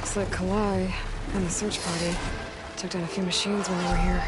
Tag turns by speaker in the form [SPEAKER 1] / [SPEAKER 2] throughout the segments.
[SPEAKER 1] Looks like Kalai and the search party took down a few machines when they were here.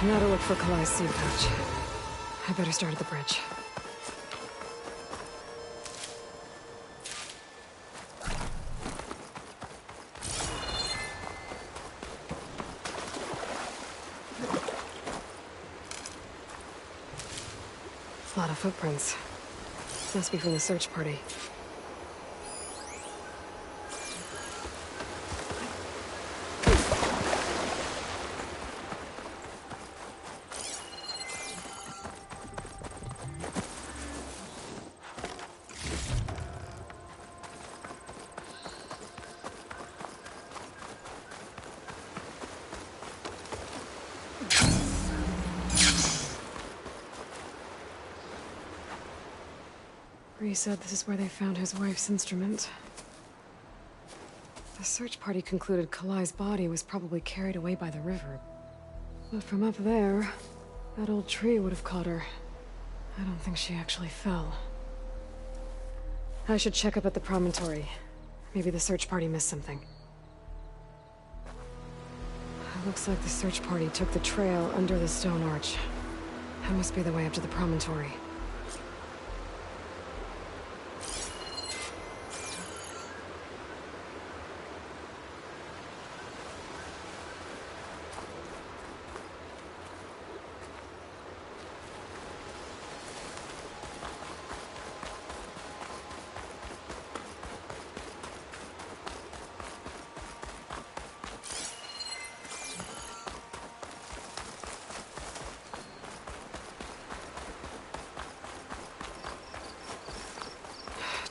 [SPEAKER 1] Now to look for Kalai's seed pouch. I better start at the bridge. A lot of footprints. Must be from the search party. Bree said this is where they found his wife's instrument. The search party concluded Kalai's body was probably carried away by the river. But from up there, that old tree would have caught her. I don't think she actually fell. I should check up at the promontory. Maybe the search party missed something. It looks like the search party took the trail under the stone arch. That must be the way up to the promontory.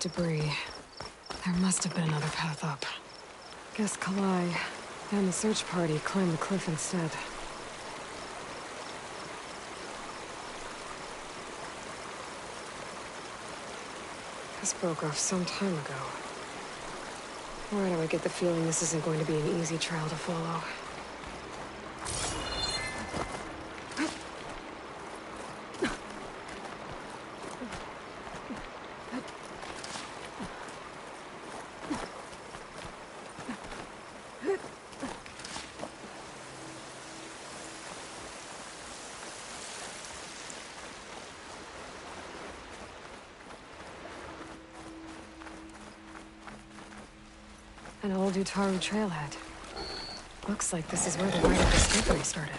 [SPEAKER 1] Debris. There must have been another path up. Guess Kalai and the search party climbed the cliff instead. This broke off some time ago. Why do I get the feeling this isn't going to be an easy trail to follow? An old Utaru trailhead. Looks like this is where the rite of discovery started.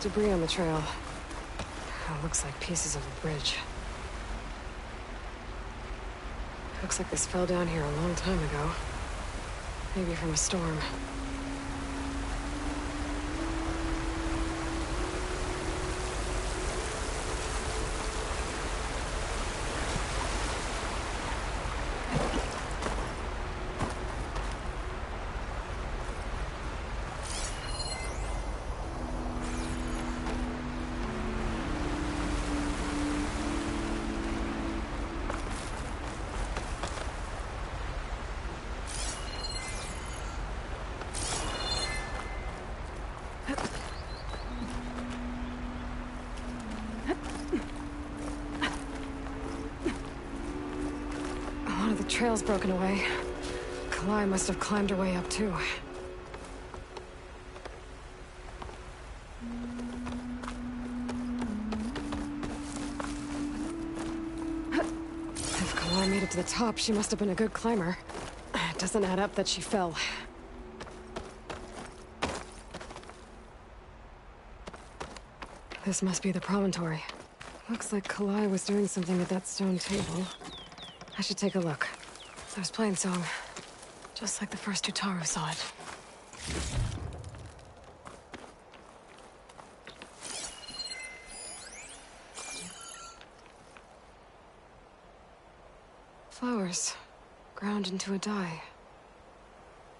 [SPEAKER 1] Debris on the trail. Looks like pieces of a bridge. Looks like this fell down here a long time ago. Maybe from a storm. One of the trail's broken away. Kalai must have climbed her way up too. If Kalai made it to the top, she must have been a good climber. It doesn't add up that she fell. This must be the promontory. Looks like Kalai was doing something at that stone table. I should take a look. I was playing song, just like the first Utaru saw it. Flowers, ground into a dye.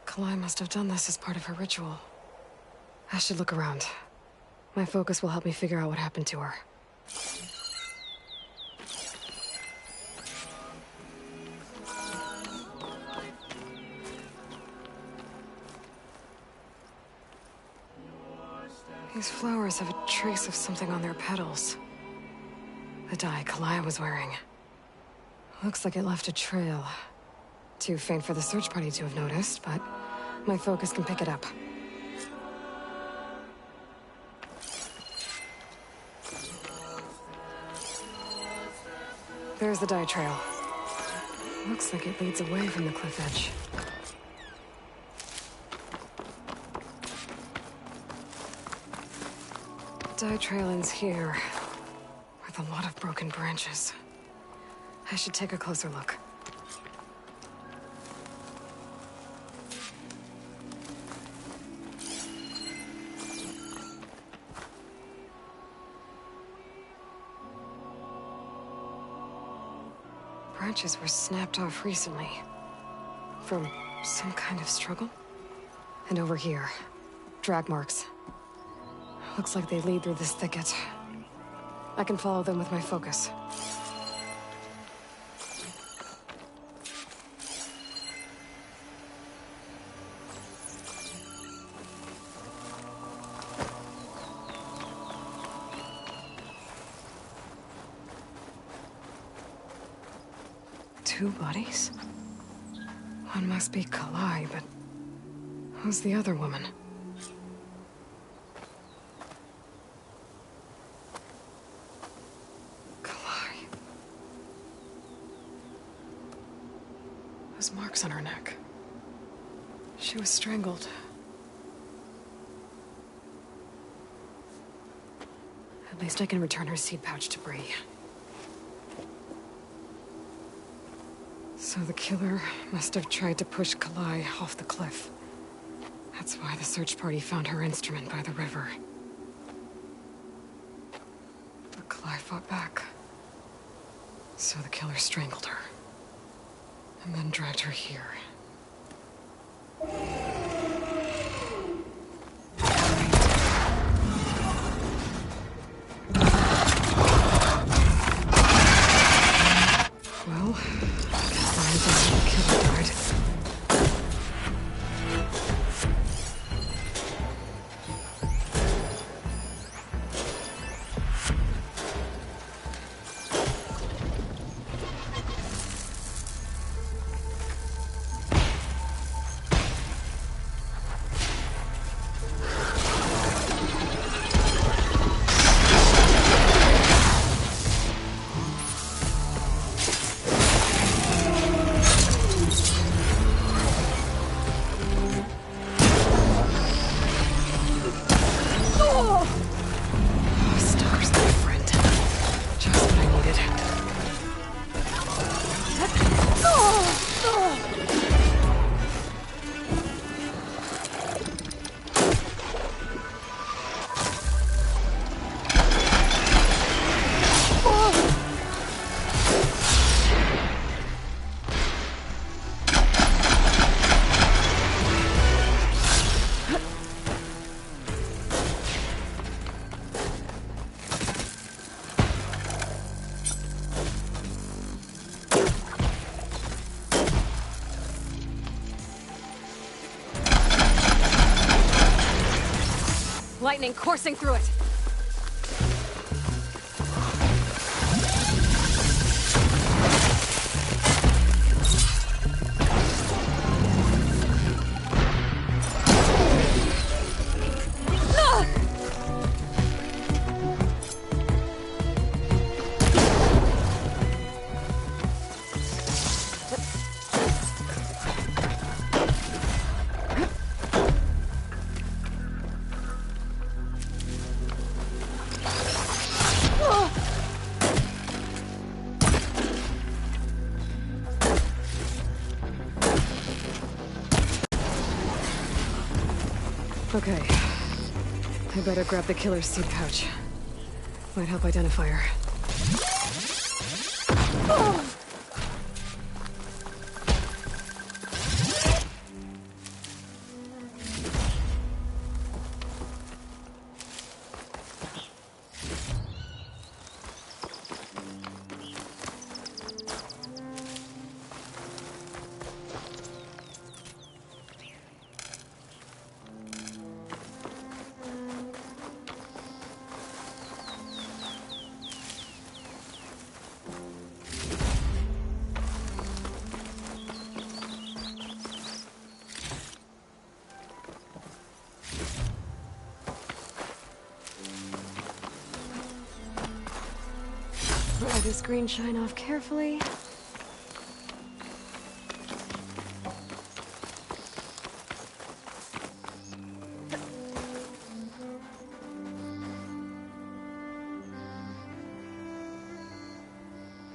[SPEAKER 1] Kalai must have done this as part of her ritual. I should look around. My focus will help me figure out what happened to her. These flowers have a trace of something on their petals. The dye Kalai was wearing. Looks like it left a trail. Too faint for the search party to have noticed, but my focus can pick it up. There's the dye trail. Looks like it leads away from the cliff edge. The dye trail ends here, with a lot of broken branches. I should take a closer look. Branches were snapped off recently. From some kind of struggle? And over here, drag marks. Looks like they lead through this thicket. I can follow them with my focus. Two bodies? One must be Kalai, but who's the other woman? Kalai. Those marks on her neck. She was strangled. At least I can return her seed pouch to Bree. So the killer must have tried to push Kalai off the cliff. That's why the search party found her instrument by the river. But Kalai fought back. So the killer strangled her. And then dragged her here. Well, I guess that means that's how the killer died. Lightning coursing through it. Okay. I better grab the killer's seed pouch. Might help identify her. Let this green shine off carefully.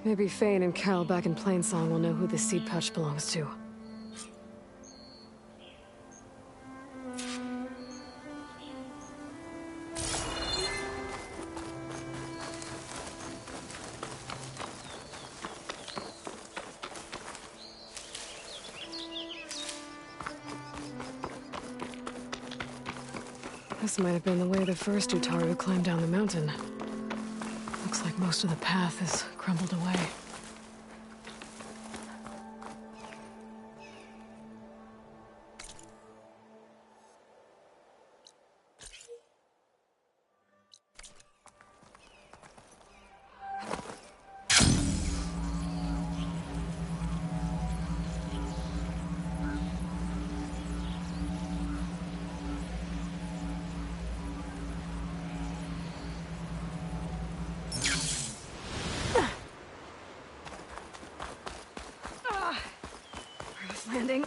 [SPEAKER 1] Maybe Fane and Carol back in Plainsong will know who the seed pouch belongs to. This might have been the way the first Utaru climbed down the mountain. Looks like most of the path is crumbled away. landing.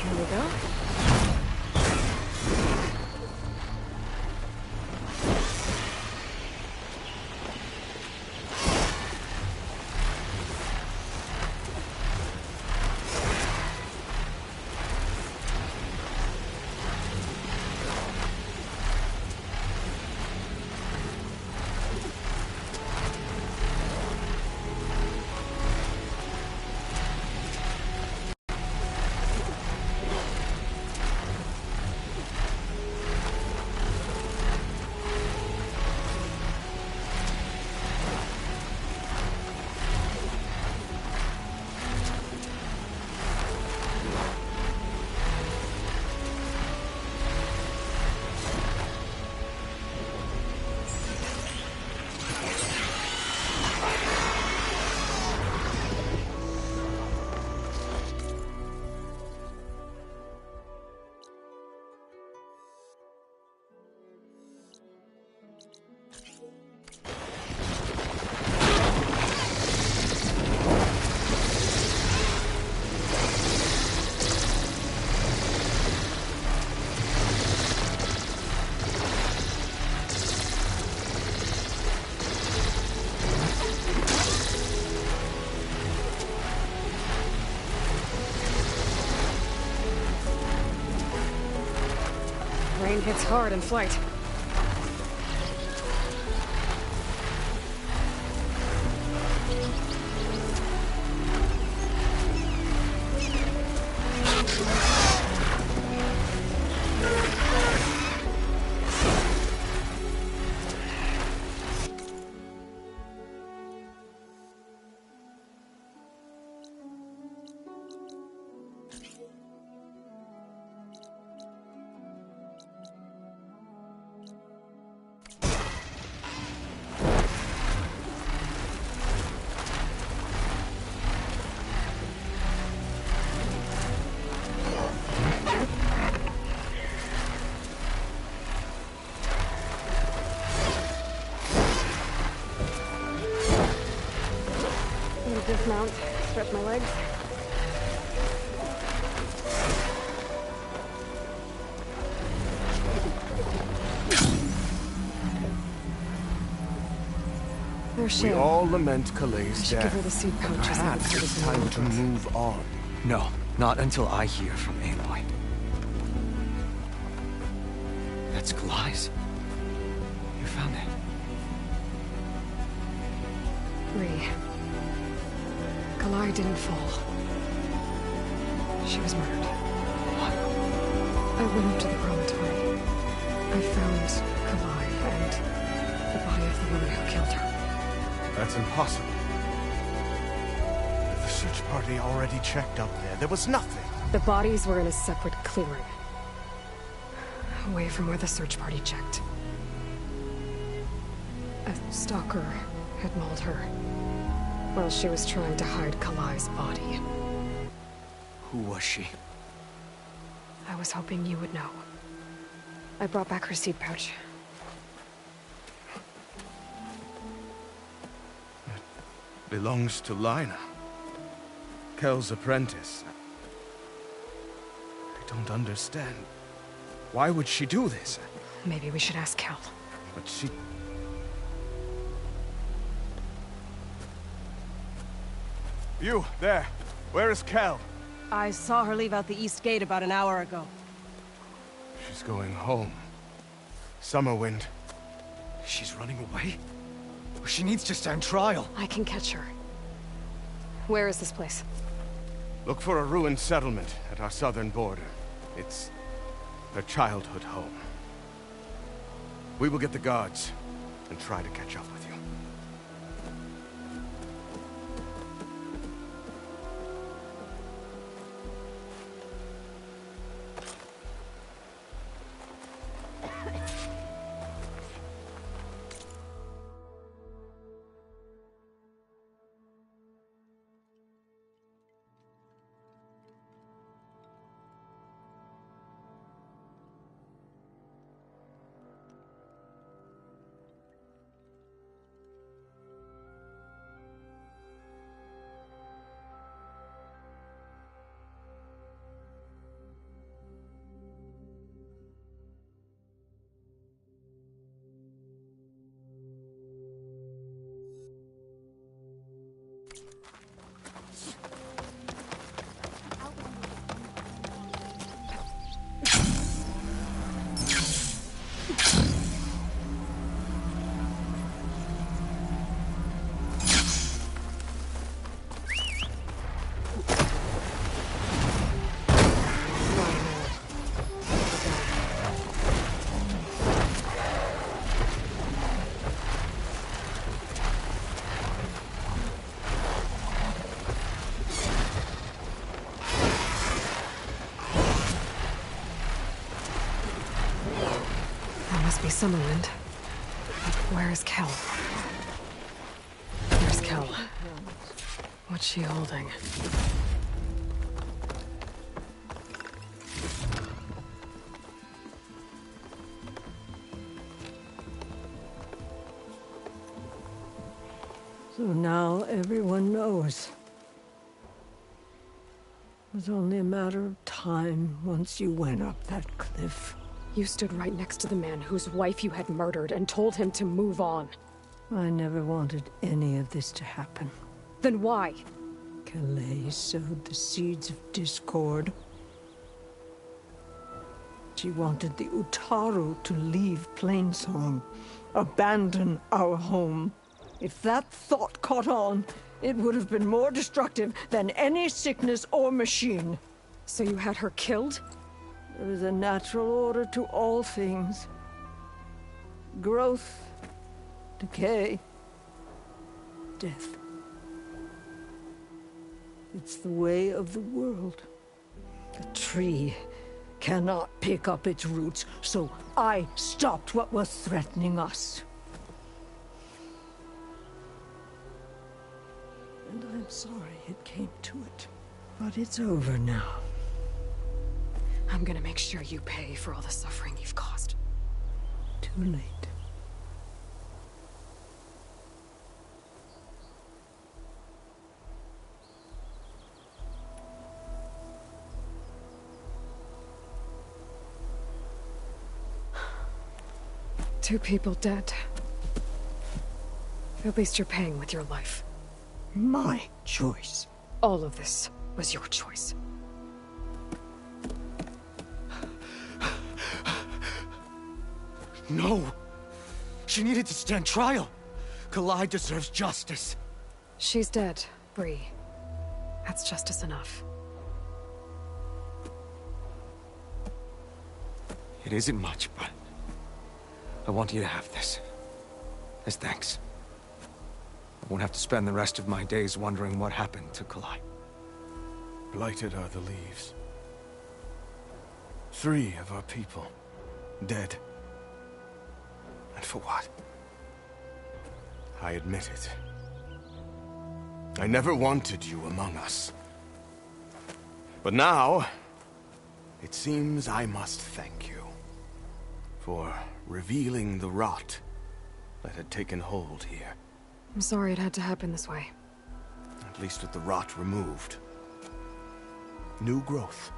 [SPEAKER 1] Here we go. Rain hits hard in flight. Dismount, stretch my legs. There's Shay.
[SPEAKER 2] We all lament Kaleigh's
[SPEAKER 1] I should give her the
[SPEAKER 2] death.
[SPEAKER 1] seed pouch.
[SPEAKER 2] Perhaps it's time to move on.
[SPEAKER 3] No, not until I hear from Aloy. That's Kalai's. You found it.
[SPEAKER 1] Ree. Kalai didn't fall. She was murdered.
[SPEAKER 3] What?
[SPEAKER 1] I went up to the promontory. I found Kalai and the body of the woman who killed her.
[SPEAKER 2] That's impossible. The search party already checked up there. There was nothing.
[SPEAKER 1] The bodies were in a separate clearing. Away from where the search party checked. A stalker had mauled her while she was trying to hide Kalai's body.
[SPEAKER 3] Who was she?
[SPEAKER 1] I was hoping you would know. I brought back her seed pouch.
[SPEAKER 2] belongs to Lina. Kel's apprentice. I don't understand. Why would she do this?
[SPEAKER 1] Maybe we should ask Kel.
[SPEAKER 2] But she... You, there. Where is Kel?
[SPEAKER 4] I saw her leave out the east gate about an hour ago.
[SPEAKER 2] She's going home. Summerwind.
[SPEAKER 3] She's running away? She needs to stand trial.
[SPEAKER 1] I can catch her. Where is this place?
[SPEAKER 2] Look for a ruined settlement at our southern border. It's her childhood home. We will get the guards and try to catch up with you.
[SPEAKER 1] Be Summerwind. Where is Kel? There's Kel. What's she holding?
[SPEAKER 5] So now everyone knows. It was only a matter of time once you went up that cliff.
[SPEAKER 1] You stood right next to the man whose wife you had murdered and told him to move on.
[SPEAKER 5] I never wanted any of this to happen.
[SPEAKER 1] Then why?
[SPEAKER 5] Calais sowed the seeds of discord. She wanted the Utaru to leave Plainsong, abandon our home. If that thought caught on, it would have been more destructive than any sickness or machine.
[SPEAKER 1] So you had her killed?
[SPEAKER 5] There is a natural order to all things. Growth, decay, death. It's the way of the world. A tree cannot pick up its roots, so I stopped what was threatening us. And I'm sorry it came to it. But it's over now.
[SPEAKER 1] I'm gonna make sure you pay for all the suffering you've caused.
[SPEAKER 5] Too late.
[SPEAKER 1] Two people dead. At least you're paying with your life.
[SPEAKER 5] My choice.
[SPEAKER 1] All of this was your choice.
[SPEAKER 3] No! She needed to stand trial! Kalai deserves justice.
[SPEAKER 1] She's dead, Bree. That's justice enough.
[SPEAKER 3] It isn't much, but I want you to have this. As thanks. I won't have to spend the rest of my days wondering what happened to Kalai.
[SPEAKER 2] Blighted are the leaves. 3 of our people, dead. And for what? I admit it. I never wanted you among us. But now, it seems I must thank you for revealing the rot that had taken hold here.
[SPEAKER 1] I'm sorry it had to happen this way.
[SPEAKER 2] At least with the rot removed, new growth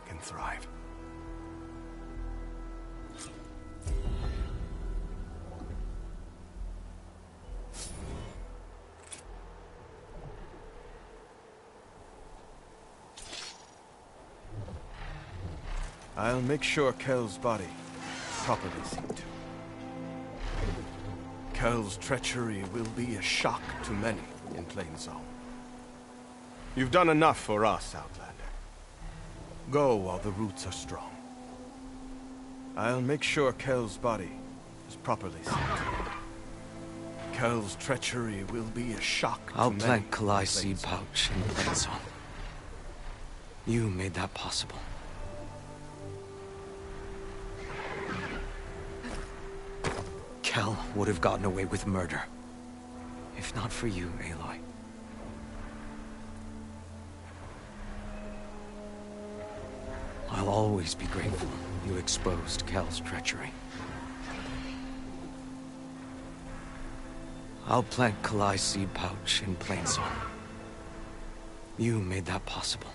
[SPEAKER 2] can thrive. I'll make sure Kel's body is properly seen to. Kel's treachery will be a shock to many in Plainsong. You've done enough for us, Outlander. Go while the roots are strong. I'll make sure Kel's body is properly seen to. Kel's treachery will be a shock to
[SPEAKER 3] I'll
[SPEAKER 2] many
[SPEAKER 3] plant
[SPEAKER 2] in
[SPEAKER 3] Kalai's seed
[SPEAKER 2] Plainsong.
[SPEAKER 3] pouch in Plainsong. You made that possible. Kel would have gotten away with murder. If not for you, Aloy. I'll always be grateful you exposed Kel's treachery. I'll plant Kalai's seed pouch in Plainsong. You made that possible.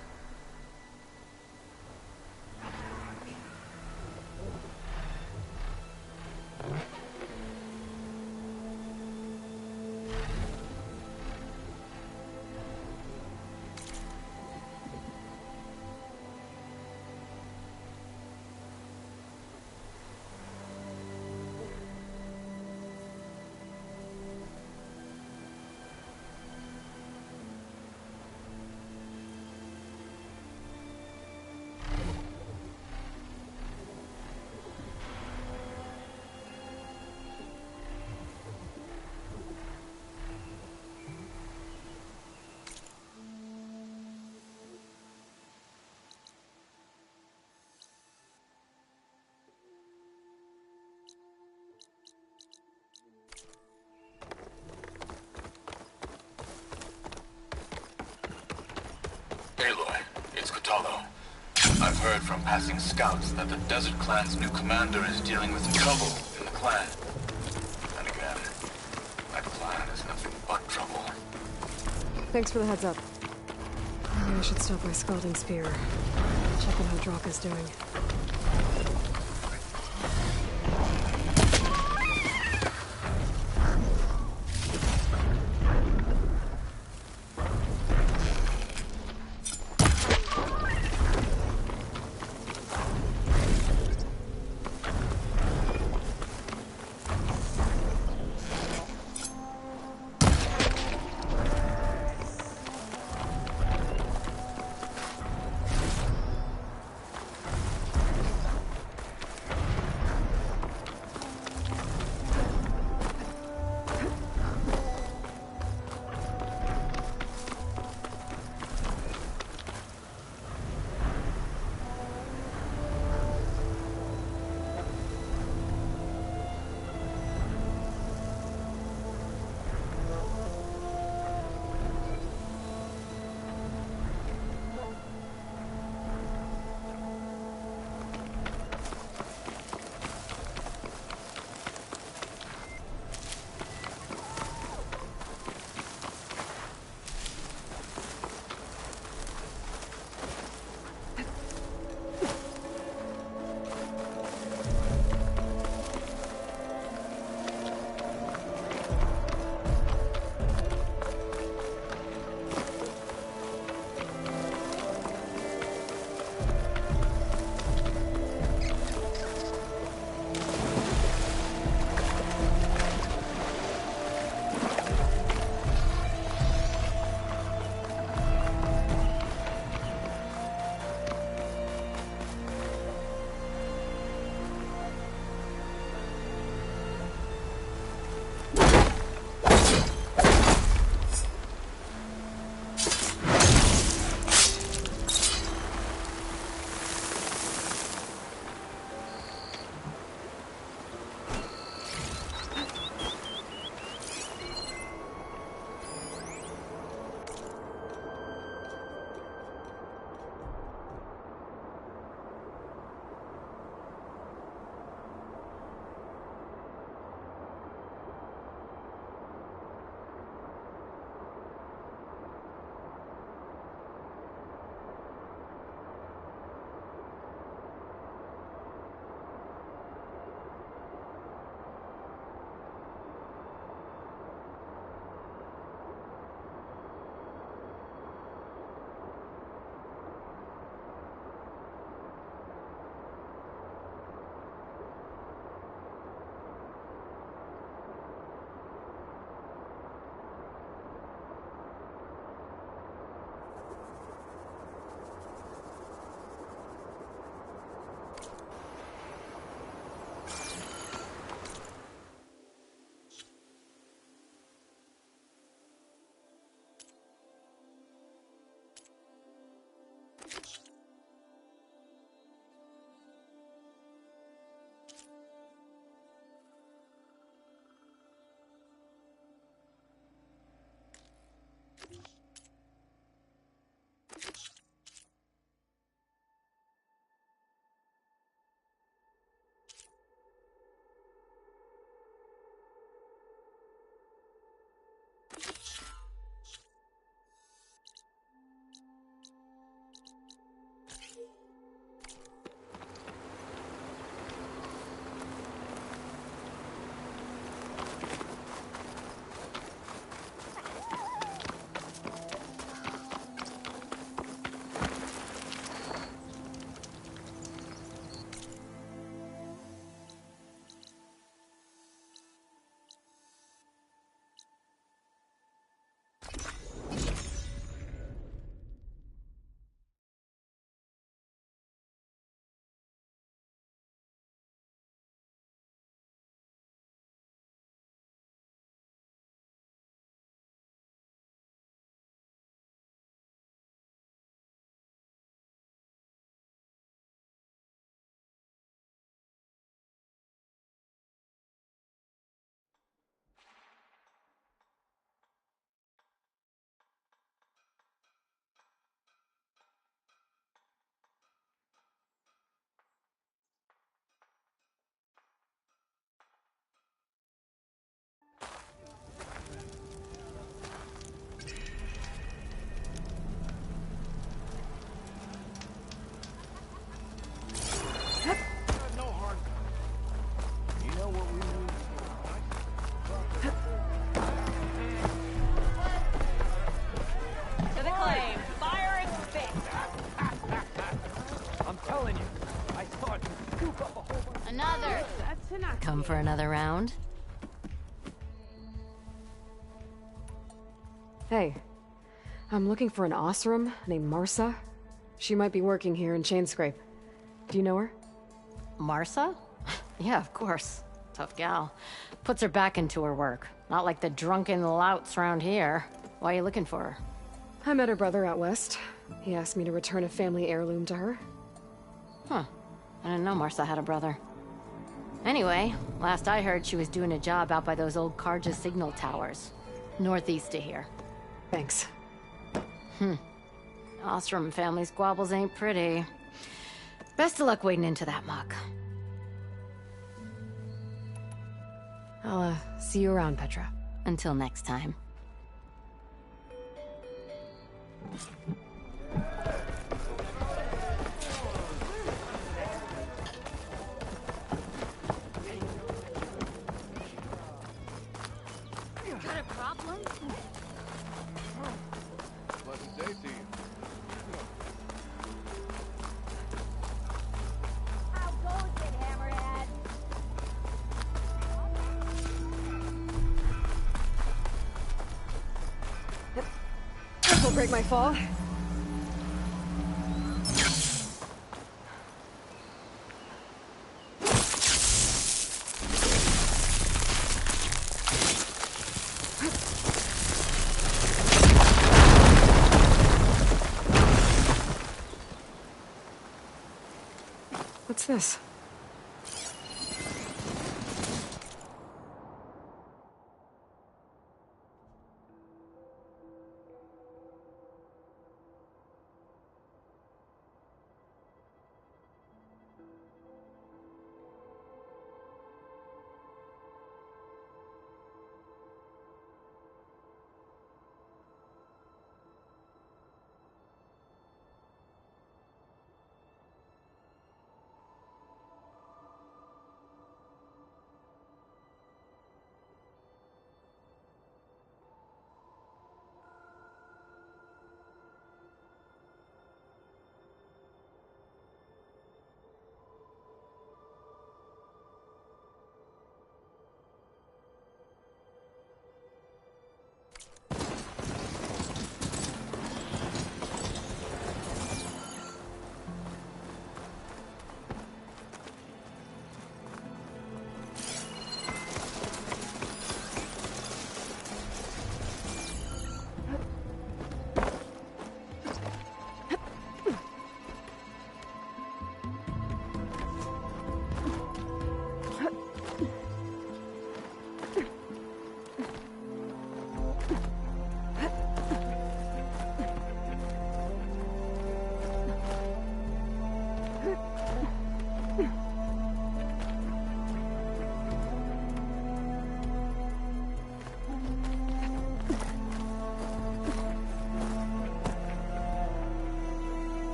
[SPEAKER 6] Aloy, it's Cthulhu. I've heard from passing scouts that the Desert Clan's new commander is dealing with trouble in the clan. And again, that clan is nothing but trouble.
[SPEAKER 1] Thanks for the heads up. Maybe I should stop by Scalding Spear. Check on how Draka's doing.
[SPEAKER 7] Another. Come for another round?
[SPEAKER 1] Hey, I'm looking for an Osram named Marsa. She might be working here in Chainscrape. Do you know her?
[SPEAKER 7] Marsa? Yeah, of course. Tough gal. Puts her back into her work. Not like the drunken louts around here. Why are you looking for her?
[SPEAKER 1] I met her brother out west. He asked me to return a family heirloom to her.
[SPEAKER 7] Huh. I didn't know Marsa had a brother. Anyway, last I heard she was doing a job out by those old Karja signal towers. Northeast of here.
[SPEAKER 1] Thanks.
[SPEAKER 7] Ostrom family squabbles ain't pretty. Best of luck wading into that muck.
[SPEAKER 1] I'll, see you around, Petra.
[SPEAKER 7] Until next time. Got a problem?
[SPEAKER 2] Pleasant day to you.
[SPEAKER 8] How goes it, Hammerhead?
[SPEAKER 1] This will break my fall. What's this?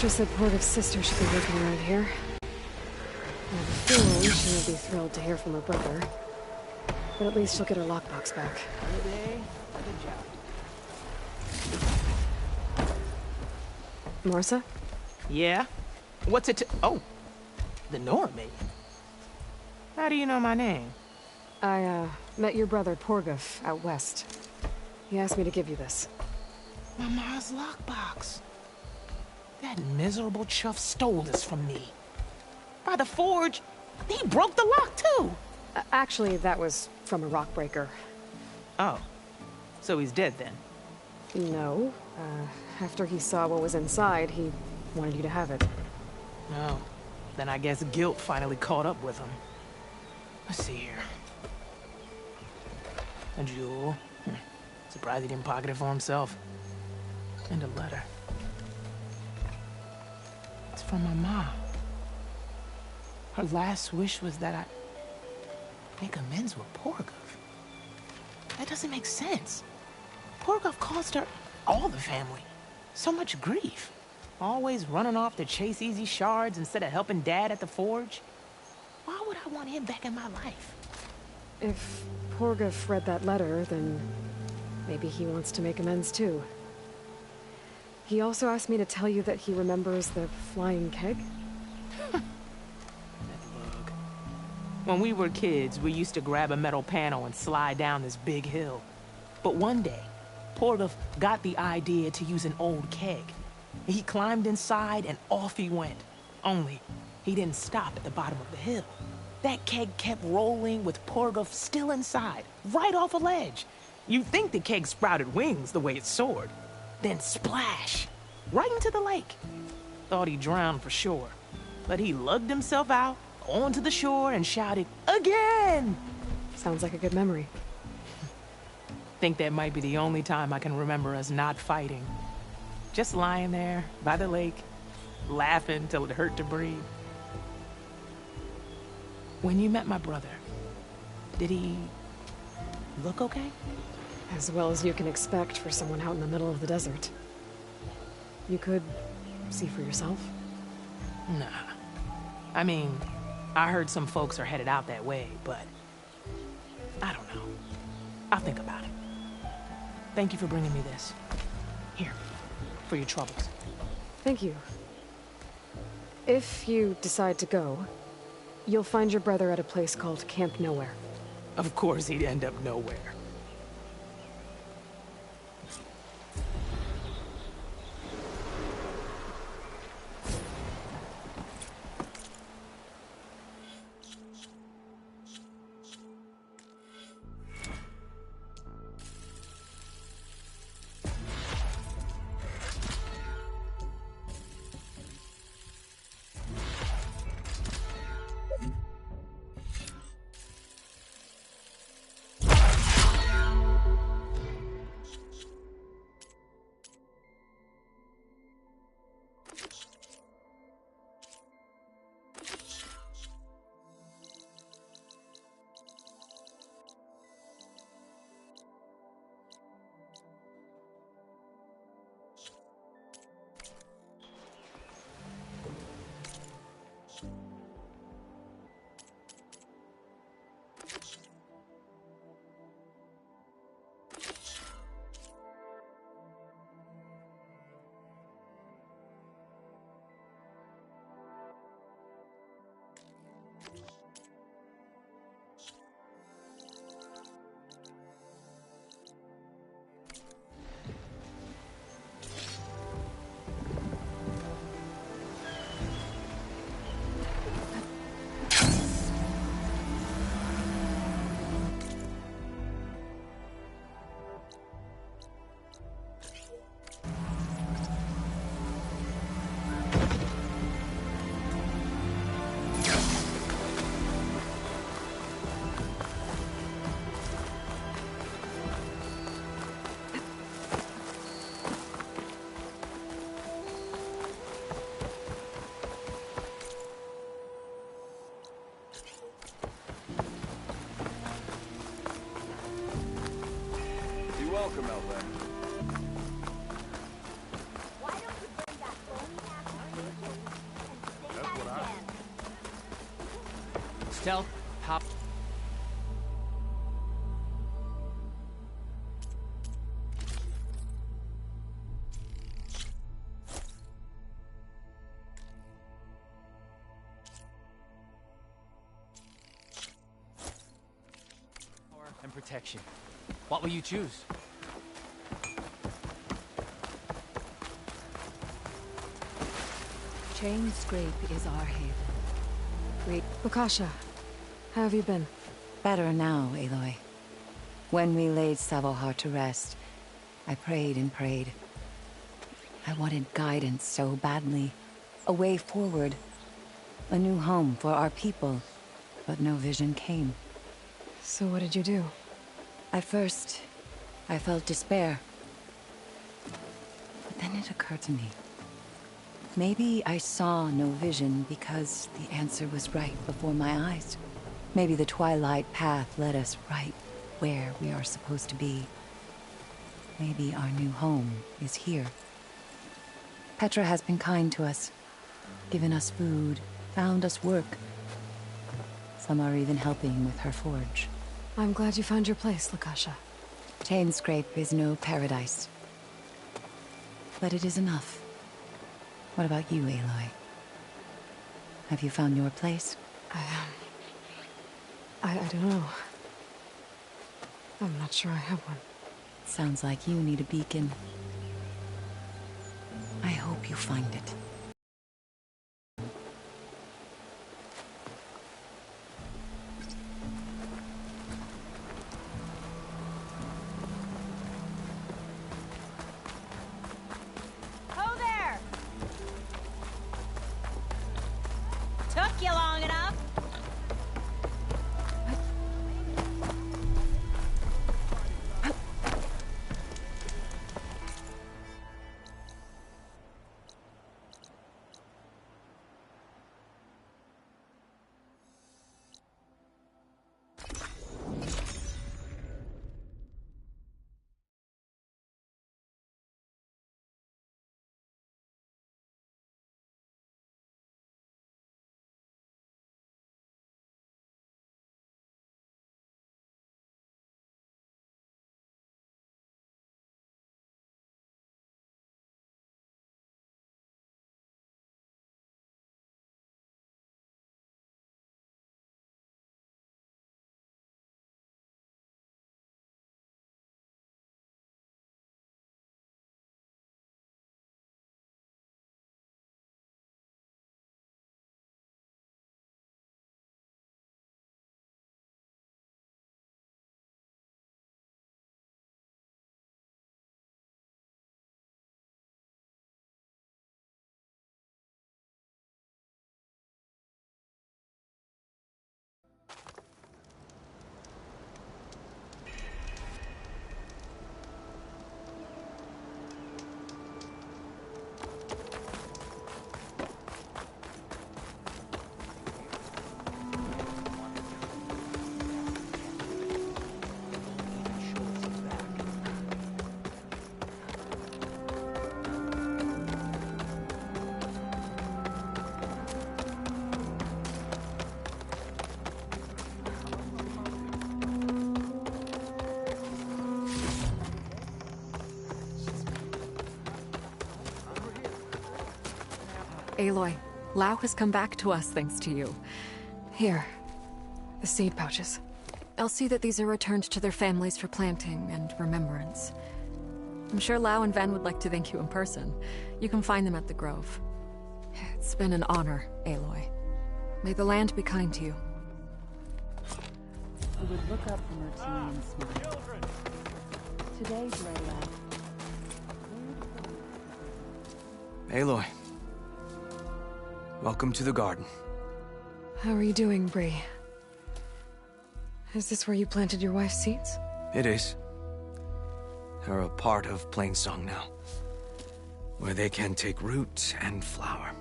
[SPEAKER 1] Mistress said Porgev's sister should be working around here. I have a feeling she would be thrilled to hear from her brother. But at least she'll get her lockbox back. Marsa?
[SPEAKER 9] Yeah? What's it to— oh, the Nora maiden. How do you know my name?
[SPEAKER 1] I, met your brother Porgev out west. He asked me to give you this.
[SPEAKER 9] My ma's lockbox. That miserable chuff stole this from me. By the forge, he broke the lock too.
[SPEAKER 1] Actually, that was from a rock breaker.
[SPEAKER 9] Oh, so he's dead then?
[SPEAKER 1] No. After he saw what was inside, he wanted you to have it.
[SPEAKER 9] No. Then I guess guilt finally caught up with him. Let's see here. A jewel. Surprised he didn't pocket it for himself. And a letter. It's from my mom. Her last wish was that I make amends with Porgev. That doesn't make sense. Porgev caused her, all the family, so much grief. Always running off to chase easy shards instead of helping Dad at the forge. Why would I want him back in my life?
[SPEAKER 1] If Porgev read that letter, then maybe he wants to make amends too. He also asked me to tell you that he remembers the flying keg.
[SPEAKER 9] That lug. When we were kids, we used to grab a metal panel and slide down this big hill. But one day, Porgev got the idea to use an old keg. He climbed inside and off he went. Only, he didn't stop at the bottom of the hill. That keg kept rolling with Porgev still inside, right off a ledge. You'd think the keg sprouted wings the way it soared. Then splash! Right into the lake. Thought he drowned for sure. But he lugged himself out, onto the shore, and shouted, "Again!"
[SPEAKER 1] Sounds like a good memory.
[SPEAKER 9] Think that might be the only time I can remember us not fighting. Just lying there, by the lake, laughing till it hurt to breathe. When you met my brother, did he look okay?
[SPEAKER 1] As well as you can expect for someone out in the middle of the desert. You could see for yourself.
[SPEAKER 9] Nah. I mean, I heard some folks are headed out that way, but I don't know. I'll think about it. Thank you for bringing me this. Here, for your troubles.
[SPEAKER 1] Thank you. If you decide to go, you'll find your brother at a place called Camp Nowhere.
[SPEAKER 9] Of course he'd end up nowhere.
[SPEAKER 2] Welcome, Outlander.
[SPEAKER 8] Why don't you bring that phony ass
[SPEAKER 9] Stealth, hop. And protection. What will you choose?
[SPEAKER 10] Chain Scrape is our haven.
[SPEAKER 1] Lakasha, how have you been?
[SPEAKER 10] Better now, Aloy. When we laid Savohar to rest, I prayed and prayed. I wanted guidance so badly. A way forward. A new home for our people. But no vision came.
[SPEAKER 1] So what did you do?
[SPEAKER 10] At first, I felt despair. But then it occurred to me. Maybe I saw no vision because the answer was right before my eyes. Maybe the Twilight Path led us right where we are supposed to be. Maybe our new home is here. Petra has been kind to us, given us food, found us work. Some are even helping with her forge.
[SPEAKER 1] I'm glad you found your place, Lakasha.
[SPEAKER 10] Chain Scrape is no paradise. But it is enough. What about you, Aloy? Have you found your place?
[SPEAKER 1] I don't know. I'm not sure I have one.
[SPEAKER 10] Sounds like you need a beacon. I hope you find it.
[SPEAKER 8] Ho there! Took you long enough.
[SPEAKER 1] Aloy, Lao has come back to us thanks to you. Here, the seed pouches. I'll see that these are returned to their families for planting and remembrance. I'm sure Lao and Ven would like to thank you in person. You can find them at the Grove. It's been an honor, Aloy. May the land be kind to you.
[SPEAKER 10] We would look up from routine and smile. Today's Layla.
[SPEAKER 3] Aloy. Welcome to the garden.
[SPEAKER 1] How are you doing, Bree? Is this where you planted your wife's seeds?
[SPEAKER 3] It is. They're a part of Plainsong now, where they can take root and flower.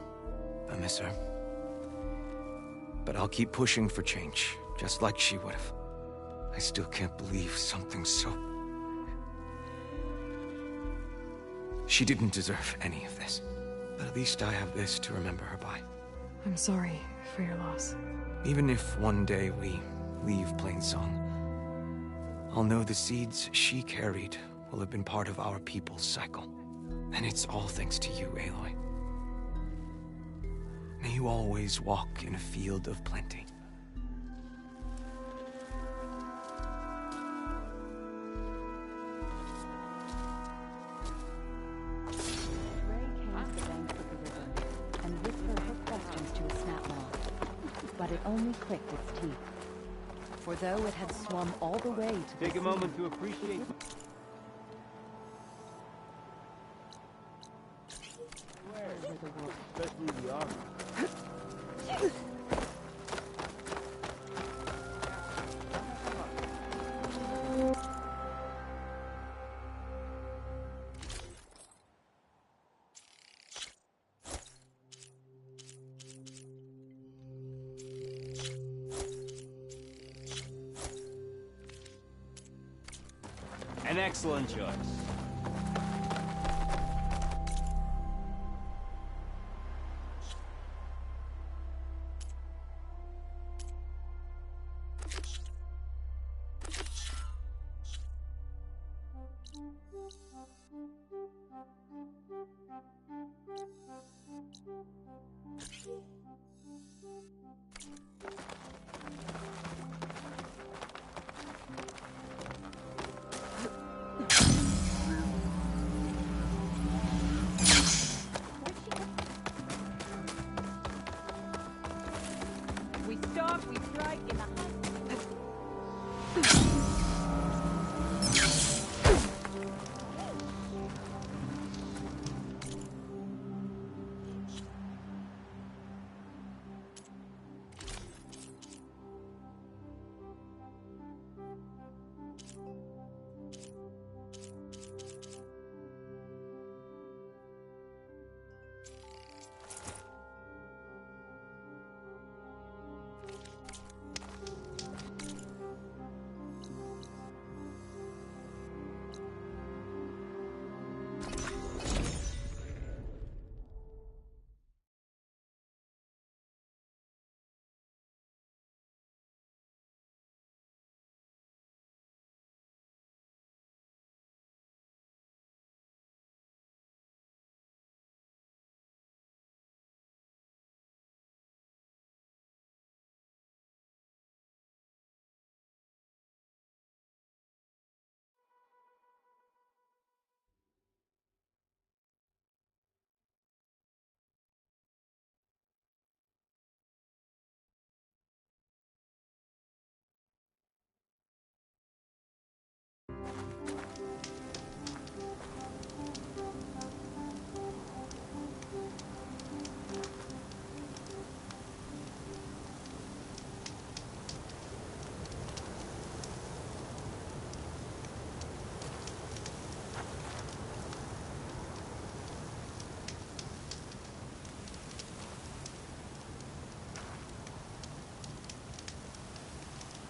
[SPEAKER 3] I miss her. But I'll keep pushing for change, just like she would have. I still can't believe something so... She didn't deserve any of this. But at least I have this to remember her by.
[SPEAKER 1] I'm sorry for your loss.
[SPEAKER 3] Even if one day we leave Plainsong, I'll know the seeds she carried will have been part of our people's cycle. And it's all thanks to you, Aloy. May you always walk in a field of plenty.
[SPEAKER 10] Ray came to the banks of the river and whispered her questions to a snapmaw, but it only clicked its teeth. For though it had swum all the way to
[SPEAKER 11] Take a moment to appreciate. Especially the armor. An excellent choice.
[SPEAKER 8] We stalk, we strike in the hunt.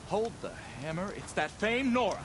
[SPEAKER 6] Hold the hammer. It's that famed Nora.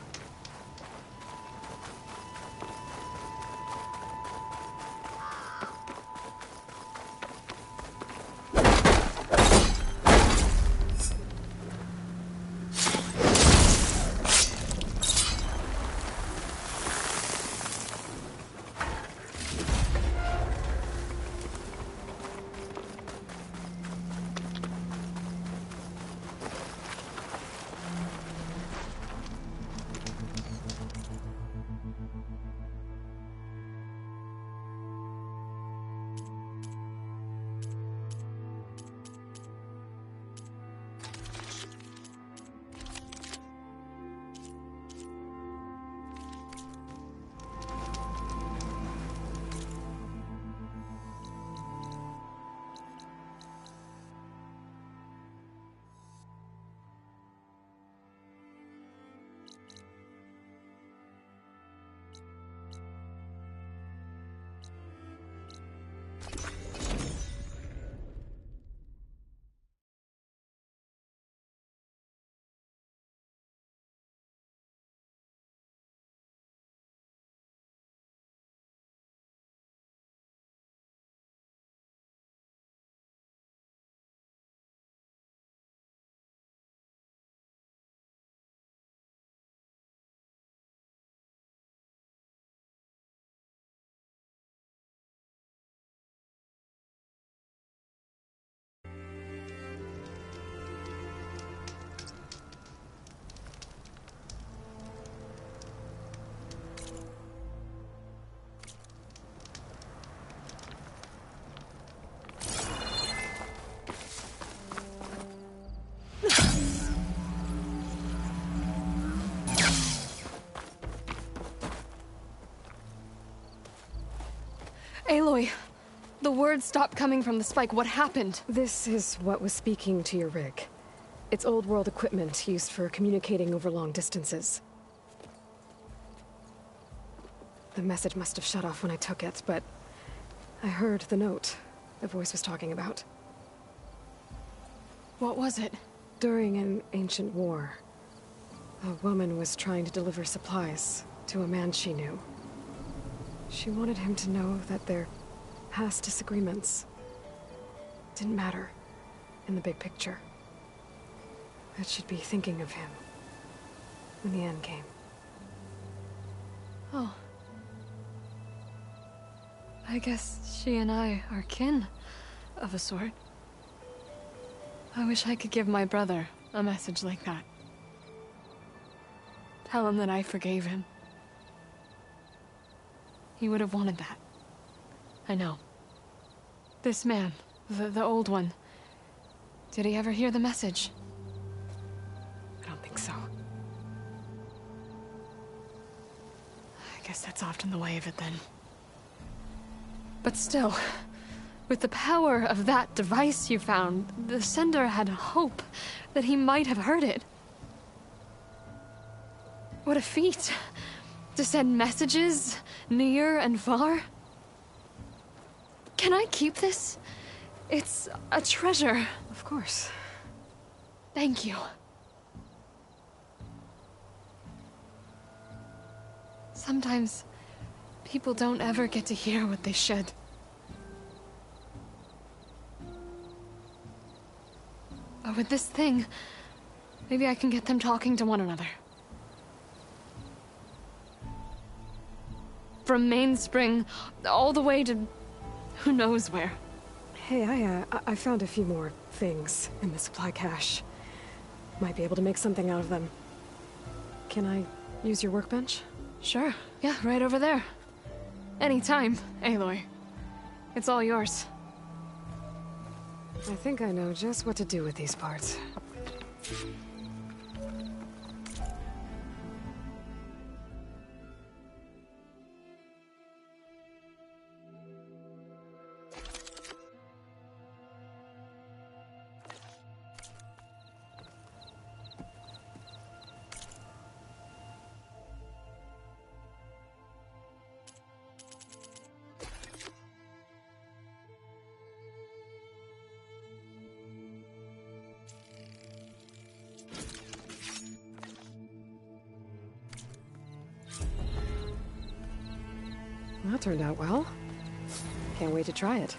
[SPEAKER 12] The words stopped coming from the spike. What happened?
[SPEAKER 1] This is what was speaking to your rig. It's old world equipment used for communicating over long distances. The message must have shut off when I took it, but I heard the note the voice was talking about.
[SPEAKER 12] What was it?
[SPEAKER 1] During an ancient war, a woman was trying to deliver supplies to a man she knew. She wanted him to know that their past disagreements didn't matter in the big picture. That she'd be thinking of him when the end came.
[SPEAKER 12] Oh. I guess she and I are kin, of a sort. I wish I could give my brother a message like that. Tell him that I forgave him. He would have wanted that. I know. This man, the old one, did he ever hear the message?
[SPEAKER 1] I don't think so.
[SPEAKER 12] I guess that's often the way of it then. But still, with the power of that device you found, the sender had hope that he might have heard it. What a feat! To send messages near and far. Can I keep this? It's a treasure.
[SPEAKER 1] Of course.
[SPEAKER 12] Thank you. Sometimes people don't ever get to hear what they should. But with this thing, maybe I can get them talking to one another. From Mainspring all the way to who knows where.
[SPEAKER 1] Hey, I found a few more things in the supply cache. Might be able to make something out of them. Can I use your workbench?
[SPEAKER 12] Sure. Yeah, right over there. Anytime, Aloy. It's all yours.
[SPEAKER 1] I think I know just what to do with these parts. That turned out well. Can't wait to try it.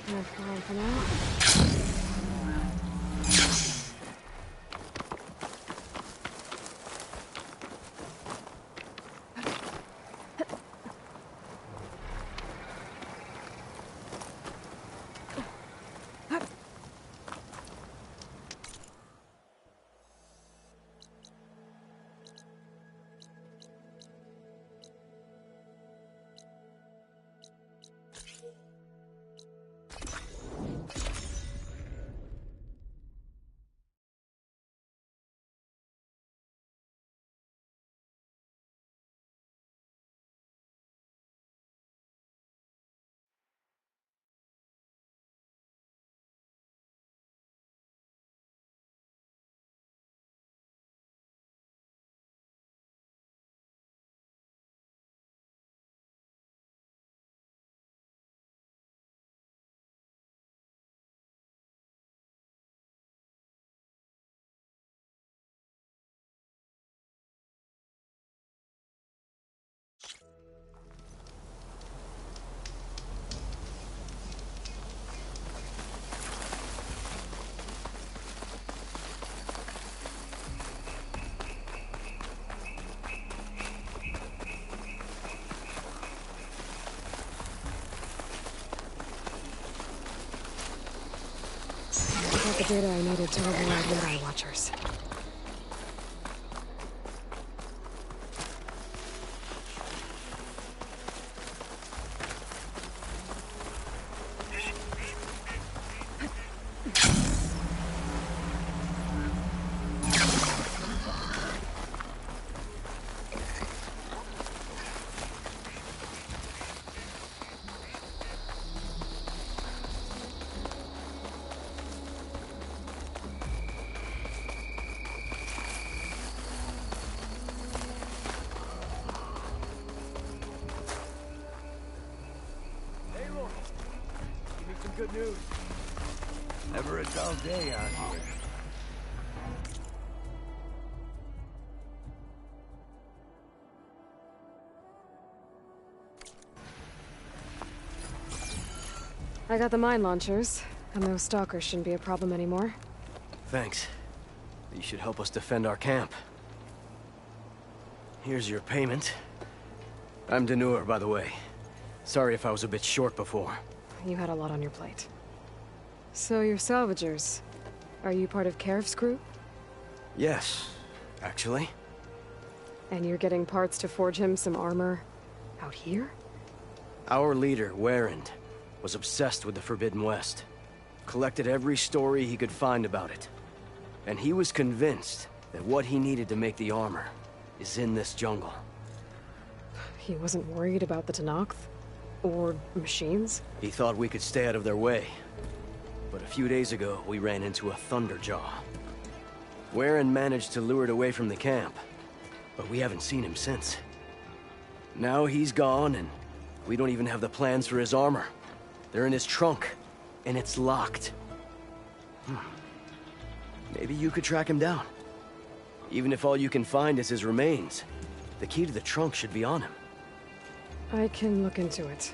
[SPEAKER 1] Enough for now. got the data I needed to override Red-Eye Watchers.
[SPEAKER 11] Good news. Never a dull day out here.
[SPEAKER 1] I got the mine launchers, and those stalkers shouldn't be a problem anymore.
[SPEAKER 3] Thanks. You should help us defend our camp. Here's your payment. I'm Denur, by the way. Sorry if I was a bit short before.
[SPEAKER 1] You had a lot on your plate. So you're salvagers. Are you part of Karif's crew?
[SPEAKER 3] Yes, actually.
[SPEAKER 1] And you're getting parts to forge him some armor out here?
[SPEAKER 3] Our leader, Warrand, was obsessed with the Forbidden West. Collected every story he could find about it. And he was convinced that what he needed to make the armor is in this jungle.
[SPEAKER 1] He wasn't worried about the Tenakth? Or machines?
[SPEAKER 3] He thought we could stay out of their way. But a few days ago, we ran into a Thunderjaw. Warren managed to lure it away from the camp, but we haven't seen him since. Now he's gone, and we don't even have the plans for his armor. They're in his trunk, and it's locked. Maybe you could track him down. Even if all you can find is his remains, the key to the trunk should be on him.
[SPEAKER 1] I can look into it.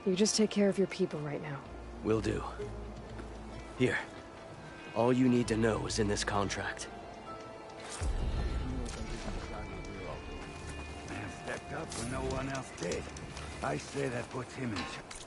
[SPEAKER 1] You just take care of your people right now.
[SPEAKER 3] Will do. Here. All you need to know is in this contract.
[SPEAKER 11] Man stepped up when no one else did. I say that puts him in charge.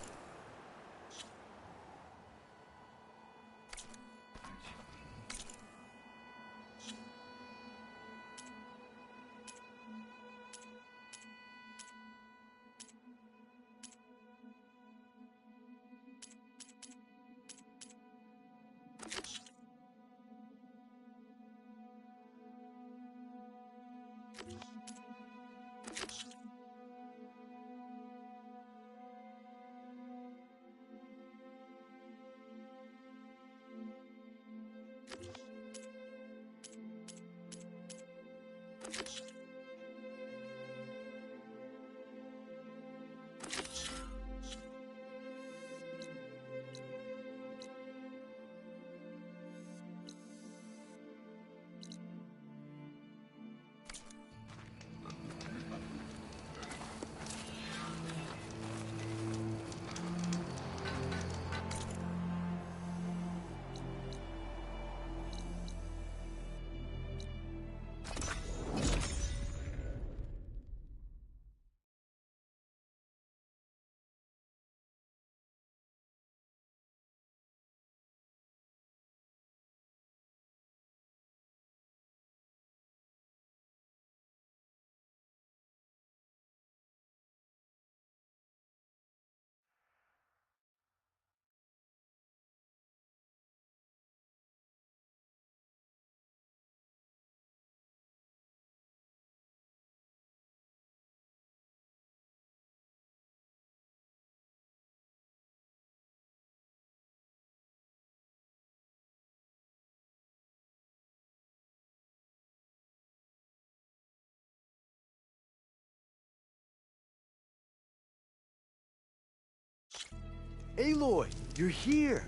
[SPEAKER 13] Aloy, you're here!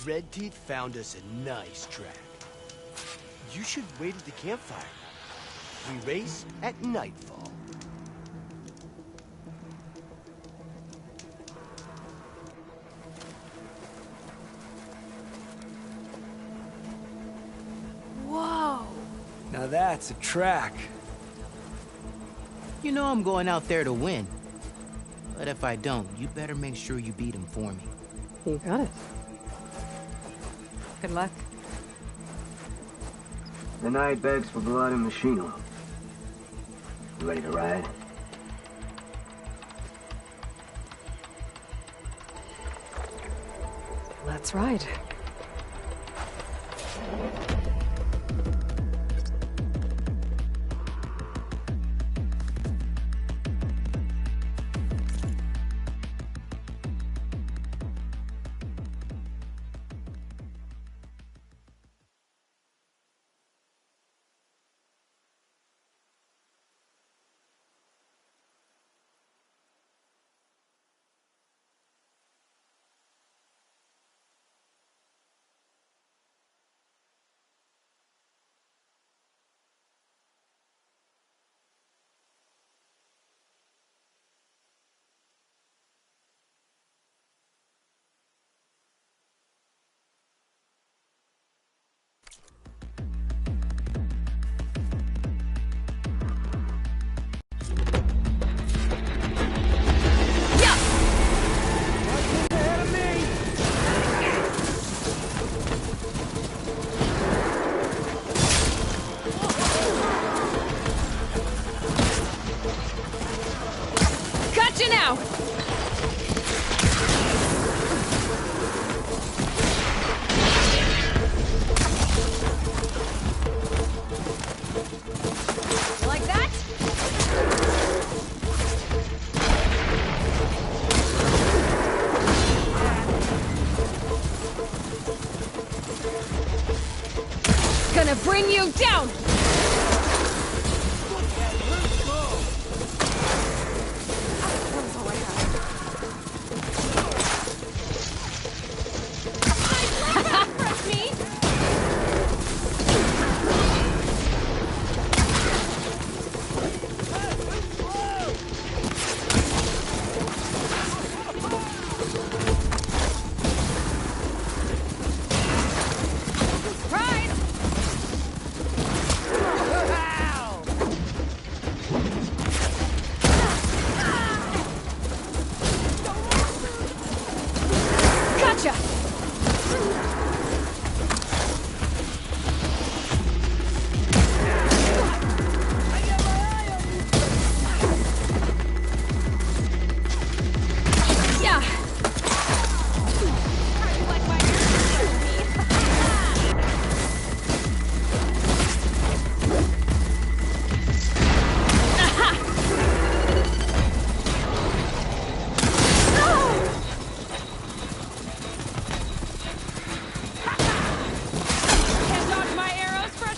[SPEAKER 13] Red Teeth found us a nice track. You should wait at the campfire. We race at nightfall.
[SPEAKER 9] Whoa!
[SPEAKER 3] Now that's a track.
[SPEAKER 9] You know I'm going out there to win. But if I don't, you better make sure you beat him for me.
[SPEAKER 1] You got it. Good luck.
[SPEAKER 14] The night begs for blood and machine oil. You ready to ride?
[SPEAKER 1] Let's ride.
[SPEAKER 12] Gotcha now!
[SPEAKER 4] Like that?
[SPEAKER 12] Gonna bring you down!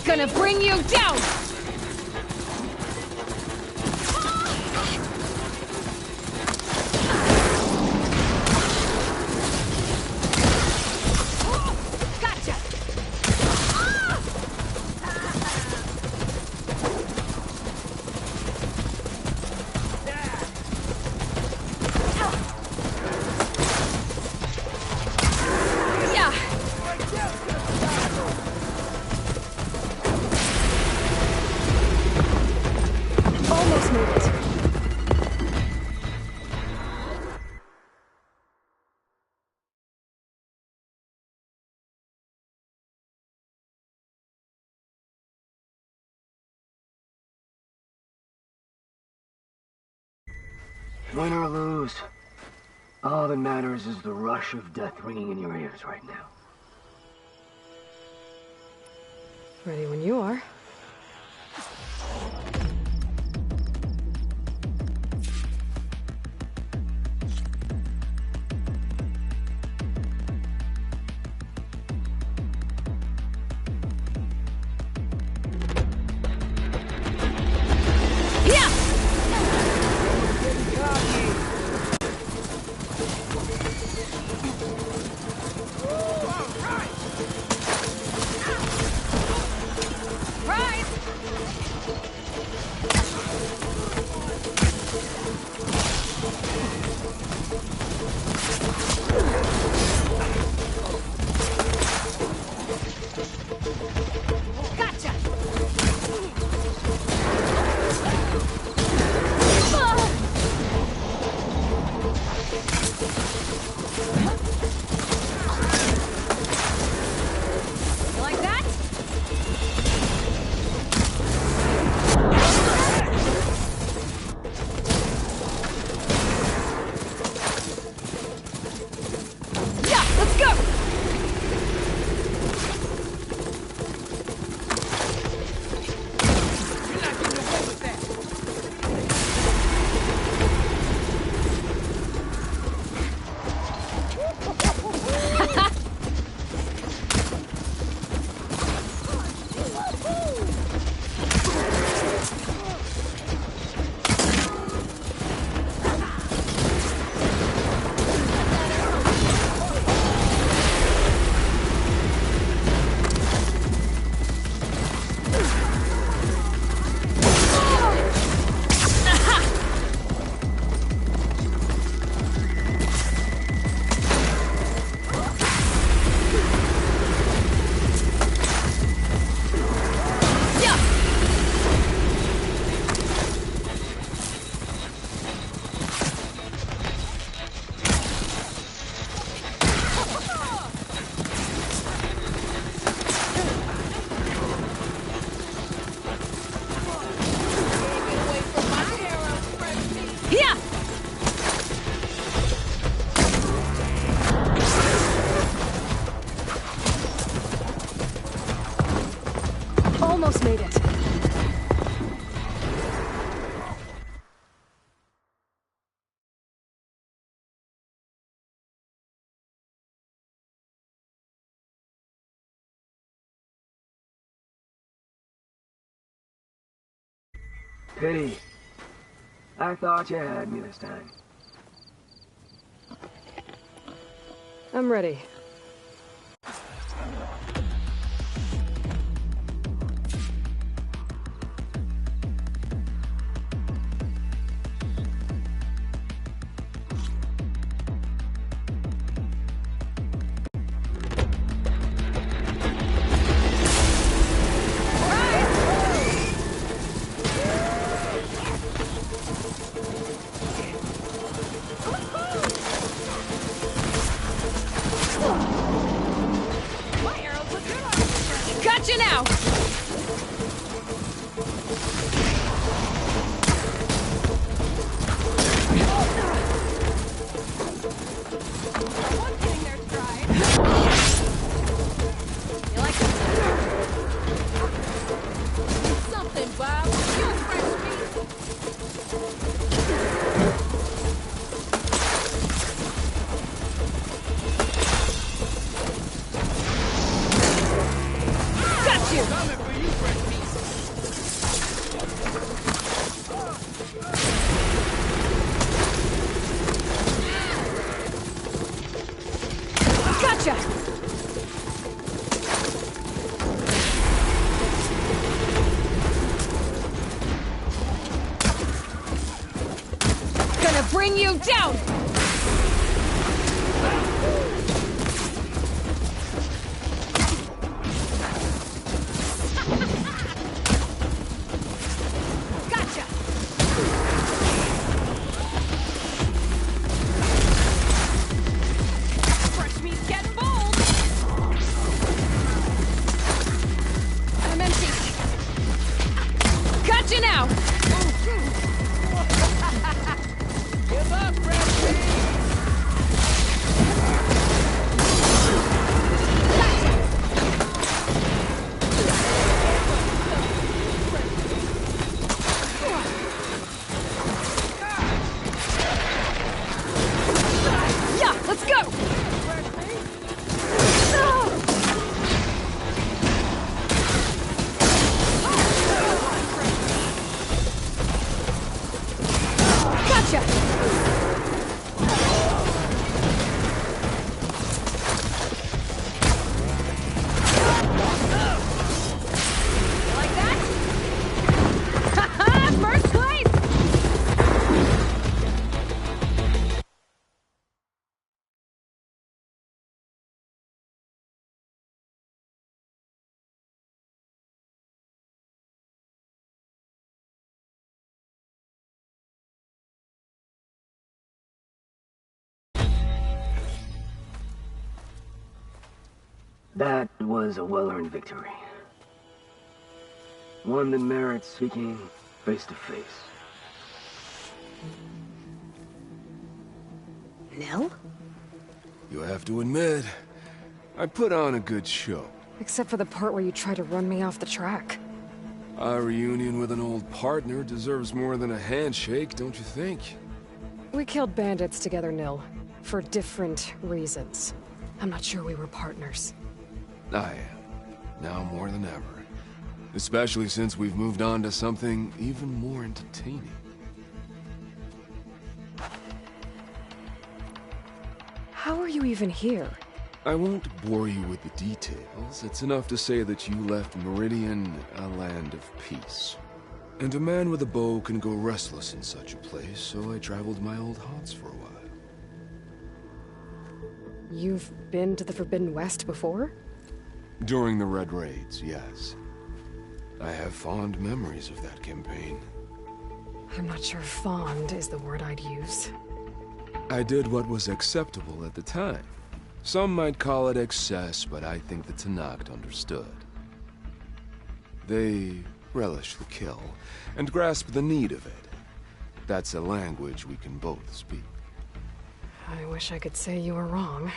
[SPEAKER 12] Gonna bring you down!
[SPEAKER 4] Gotcha!
[SPEAKER 1] Almost made it.
[SPEAKER 14] Win or lose, all that matters is the rush of death ringing in your ears right now.
[SPEAKER 1] Ready when you are.
[SPEAKER 4] Right!
[SPEAKER 14] Pity. I thought you had me this time.
[SPEAKER 1] I'm ready.
[SPEAKER 4] Gotcha now! One getting their stride. You like it? Something, Bob. You're fresh Got you! Coming for you, fresh meat. Gotcha! Gonna bring you down! Gotcha! Fresh meat's getting bold! I'm empty. Gotcha now! Give up, fresh meat! Yeah, let's go! Gotcha! You like that? Ha-ha! First place!
[SPEAKER 14] That was a well-earned victory. One that merits speaking face to face.
[SPEAKER 1] Nell?
[SPEAKER 2] You have to admit, I put on a good show.
[SPEAKER 1] Except for the part where you tried to run me off the track.
[SPEAKER 2] A reunion with an old partner deserves more than a handshake, don't you think?
[SPEAKER 1] We killed bandits together, Nil. For different reasons. I'm not sure we were partners.
[SPEAKER 2] I am. Now more than ever. Especially since we've moved on to something even more entertaining.
[SPEAKER 1] How are you even here?
[SPEAKER 2] I won't bore you with the details. It's enough to say that you left Meridian a land of peace. And a man with a bow can go restless in such a place, so I traveled my old haunts for a while.
[SPEAKER 1] You've been to the Forbidden West before?
[SPEAKER 2] During the Red Raids, yes. I have fond memories of that campaign.
[SPEAKER 1] I'm not sure fond is the word I'd use.
[SPEAKER 2] I did what was acceptable at the time. Some might call it excess, but I think the Tenakth understood. They relish the kill, and grasp the need of it. That's a language we can both speak.
[SPEAKER 1] I wish I could say you were wrong.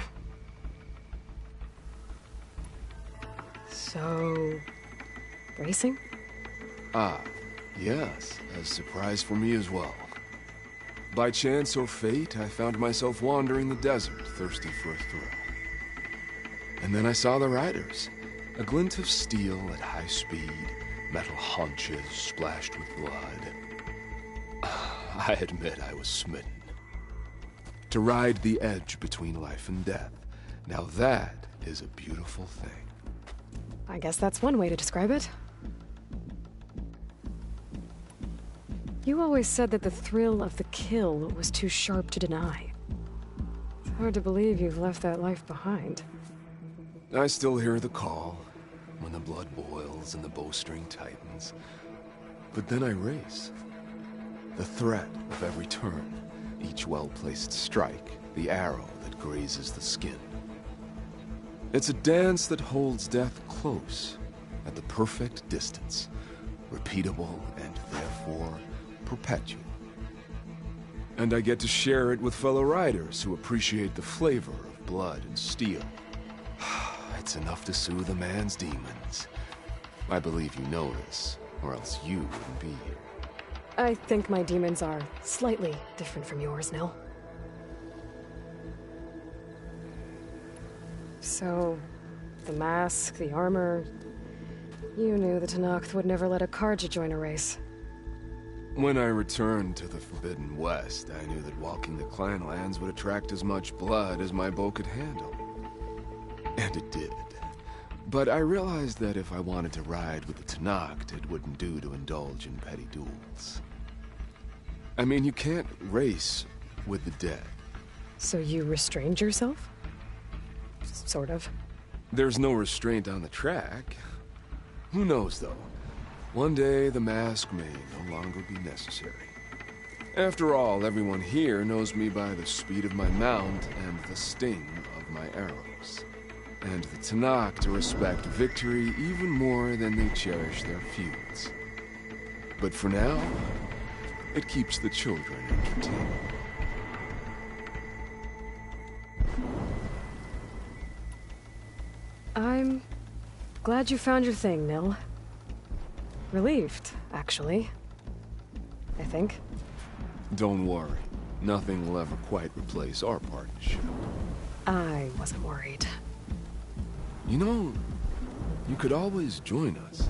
[SPEAKER 1] So... racing?
[SPEAKER 2] Ah, yes. A surprise for me as well. By chance or fate, I found myself wandering the desert, thirsty for a thrill. And then I saw the riders. A glint of steel at high speed, metal haunches splashed with blood.
[SPEAKER 15] I admit I was smitten. To ride the edge between life and death. Now that is a beautiful thing.
[SPEAKER 1] I guess that's one way to describe it. You always said that the thrill of the kill was too sharp to deny. It's hard to believe you've left that life behind.
[SPEAKER 15] I still hear the call, when the blood boils and the bowstring tightens. But then I race. The threat of every turn, each well-placed strike, the arrow that grazes the skin. It's a dance that holds death close, at the perfect distance, repeatable and therefore perpetual. And I get to share it with fellow riders who appreciate the flavor of blood and steel. It's enough to soothe a man's demons. I believe you know this, or else you wouldn't be here.
[SPEAKER 1] I think my demons are slightly different from yours, Nil. So, the mask, the armor... You knew the Tenakth would never let a Karja join a race.
[SPEAKER 15] When I returned to the Forbidden West, I knew that walking the Clanlands would attract as much blood as my bow could handle. And it did. But I realized that if I wanted to ride with the Tenakth, it wouldn't do to indulge in petty duels. I mean, you can't race with the dead.
[SPEAKER 1] So you restrained yourself? Sort of.
[SPEAKER 15] There's no restraint on the track. Who knows, though? One day, the mask may no longer be necessary. After all, everyone here knows me by the speed of my mount and the sting of my arrows. And the Tenakth respect victory even more than they cherish their feuds. But for now, it keeps the children entertained.
[SPEAKER 1] I'm glad you found your thing, Nil. Relieved, actually. I think.
[SPEAKER 15] Don't worry. Nothing will ever quite replace our partnership.
[SPEAKER 1] I wasn't worried.
[SPEAKER 15] You know, you could always join us.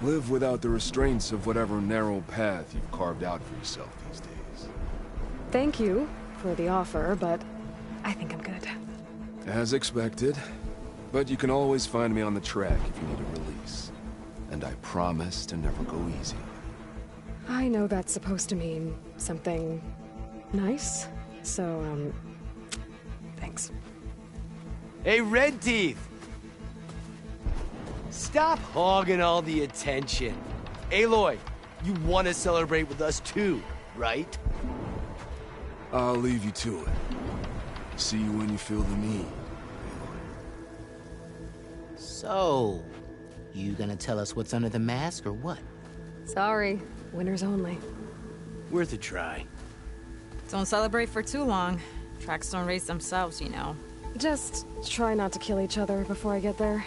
[SPEAKER 15] Live without the restraints of whatever narrow path you've carved out for yourself these days.
[SPEAKER 1] Thank you for the offer, but I think I'm good.
[SPEAKER 15] As expected. But you can always find me on the track if you need a release. And I promise to never go easy.
[SPEAKER 1] I know that's supposed to mean something nice, so, thanks.
[SPEAKER 13] Hey, Red Teeth! Stop hogging all the attention. Aloy, you want to celebrate with us too, right?
[SPEAKER 15] I'll leave you to it. See you when you feel the need.
[SPEAKER 16] So, you gonna tell us what's under the mask or what?
[SPEAKER 1] Sorry, winners only.
[SPEAKER 13] Worth a try.
[SPEAKER 8] Don't celebrate for too long. Tracks don't race themselves, you know.
[SPEAKER 1] Just try not to kill each other before I get there.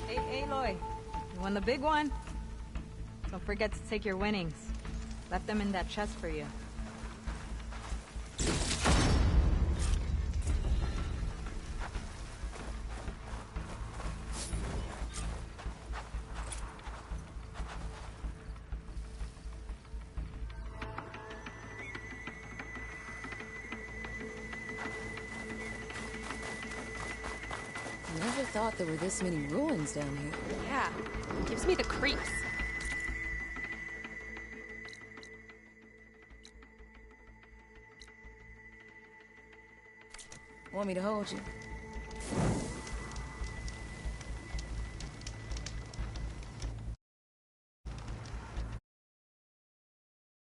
[SPEAKER 8] Hey, Aloy, you won the big one? Don't forget to take your winnings. Left them in that chest for you.
[SPEAKER 17] Never thought there were this many ruins down here.
[SPEAKER 4] Yeah, gives me the creeps.
[SPEAKER 17] Want me to hold you?